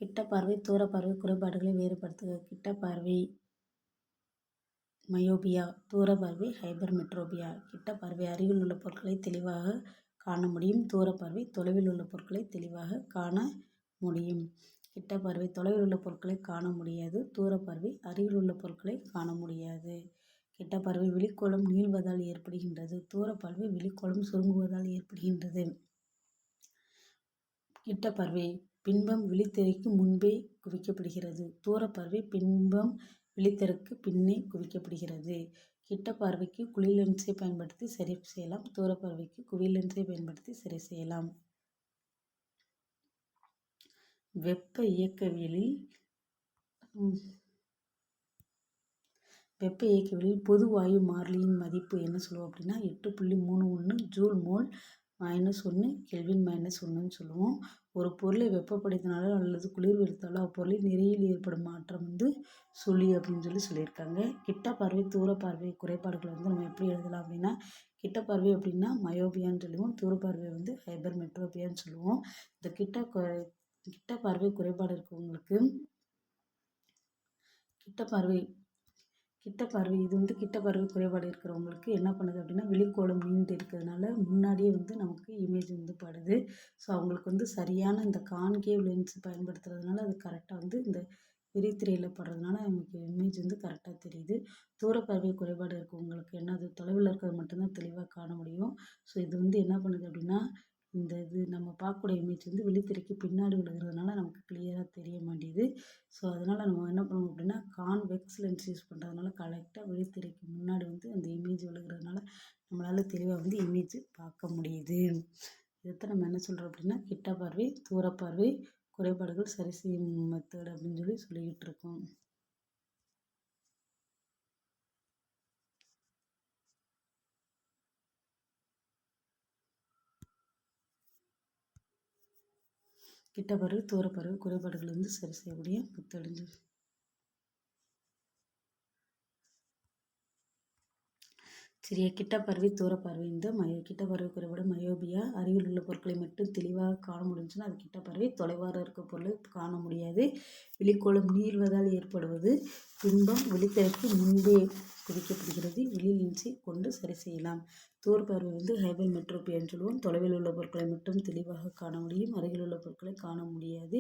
கிட்ட பார்வை, தூர பார்வை குறைபாடுகளை வேறுபடுத்துக. கிட்ட பார்வை மயோபியா, தூர பார்வை ஹைபர்மெட்ரோபியா. கிட்ட பார்வை அருகில் உள்ள பொருட்களை தெளிவாக காண முடியும். தூர பார்வை தொலைவில் உள்ள பொருட்களை தெளிவாக காண முடியும். கிட்ட பார்வை தொலைவில் உள்ள பொருட்களை காண முடியாது. தூர பார்வை அருகில் உள்ள பொருட்களை காண முடியாது. கிட்ட பார்வை விழிக்கோளம் நீள்வதால் ஏற்படுகின்றது. தூர பார்வை விழிக்கோளம் சுருங்குவதால் ஏற்படுகின்றது. கிட்ட பார்வை பின்பம் விழித்திரைக்கு முன்பே குவிக்கப்படுகிறது. தூர பார்வை பின்பம் விழித்திரைக்கு பின்னே குவிக்கப்படுகிறது. கிட்ட பார்வைக்கு குழி லென்ஸை பயன்படுத்தி சரி செய்யலாம். தூர பார்வைக்கு குவி லென்ஸை பயன்படுத்தி சரி செய்யலாம். வெப்ப இயக்கவியலில் பொது வாயு மாறிலியின் மதிப்பு என்ன சொல்லுவோம் அப்படின்னா 8.31 ஜூல் மோல் -1 கெல்வின் -1ன்னு சொல்லுவோம். ஒரு பொருளை வெப்பப்படுத்தினாலோ அல்லது குளிர்வித்தாலோ அப்பொருளின் நிறையில் ஏற்படும் மாற்றம் சுழி அப்படின்னு சொல்லியிருக்காங்க. கிட்ட பார்வை தூர பார்வை குறைபாடுகளை நம்ம எப்படி எழுதலாம் அப்படின்னா, கிட்ட பார்வை அப்படின்னா மயோபியான்னு சொல்லுவோம். தூர பார்வை ஹைபர்மெட்ரோபியான்னு சொல்லுவோம். இந்த கிட்ட பார்வை குறைபாடு இருக்கவங்களுக்கு கிட்ட பார்வை இது கிட்ட பார்வை குறைபாடு இருக்கிறவங்களுக்கு என்ன பண்ணுது அப்படின்னா, விழிக்கோளம் நீண்டு இருக்கிறதுனால முன்னாடியே நமக்கு இமேஜ் படுது. ஸோ அவங்களுக்கு சரியான இந்த கான்கேவ் லென்ஸ் பயன்படுத்துறதுனால அது கரெக்டாக இந்த விரித்திரையில் படுறதுனால நமக்கு இமேஜ் கரெக்டாக தெரியுது. தூர பார்வை குறைபாடு இருக்கவங்களுக்கு என்னது தொலைவில் இருக்கிறது மட்டும்தான் தெளிவாக காண முடியும். ஸோ இது என்ன பண்ணுது அப்படின்னா, இந்த நம்ம பார்க்கக்கூடிய இமேஜ் விழித்திரைக்கு பின்னாடி விழுகிறதுனால நமக்கு கிளியராக தெரிய மாட்டேங்குது. ஸோ அதனால் நம்ம என்ன பண்ணுவோம் அப்படின்னா, கான்வெக்ஸ் லென்ஸ் யூஸ் பண்ணுறதுனால கரெக்டாக விழித்திரைக்கு முன்னாடி அந்த இமேஜ் விழுகிறதுனால நம்மளால் தெளிவாக இமேஜ் பார்க்க முடியுது. இதைத்தான் நம்ம என்ன சொல்கிறோம் அப்படின்னா, கிட்ட பார்வை தூர பார்வை குறைபாடுகள் சரி செய்யும் மெத்தட் அப்படின்னு சொல்லிக்கிட்டு இருக்கோம். கிட்ட பார்வை தூர பார்வை குறைபாடுகள் சரி செய்யக்கூடிய மெத்தட். சரியா, கிட்ட பார்வை தூர பார்வை கிட்ட பார்வை குறைபாடு மயோபியா, அருகில் உள்ள பொருட்களை மட்டும் தெளிவாக காண முடிஞ்சுன்னா அது கிட்ட பார்வை. தொலைவாக இருக்க பொருளை காண முடியாது. விழிக்கோளம் நீள்வதால் ஏற்படுவது. பின்பம் விழித்திரைக்கு முன்பே குவிக்கப்படுகிறது. விழி லென்ஸை கொண்டு சரி செய்யலாம். தூர பார்வை ஹைபர்மெட்ரோபியான்னு சொல்லுவோம். தொலைவில் உள்ள பொருட்களை மட்டும் தெளிவாக காண முடியும். அருகில் உள்ள பொருட்களை காண முடியாது.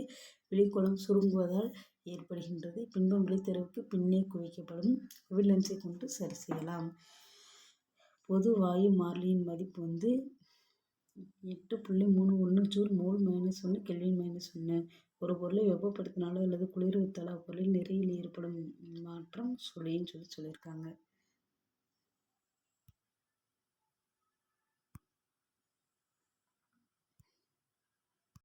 விழிக்கோளம் சுருங்குவதால் ஏற்படுகின்றது. பின்பம் விழித்திரைக்கு பின்னே குவிக்கப்படும். குவி லென்ஸை கொண்டு சரி செய்யலாம். பொது வாயு மாறிலியின் மதிப்பு 8.31 ஜூல் மோல் -1 கெல்வின் -1. ஒரு பொருளை வெப்பப்படுத்தினாலோ அல்லது குளிர்வித்தாலோ அப்பொருளின் நிறையில் ஏற்படும் மாற்றம் சுழின்னு சொல்லியிருக்காங்க.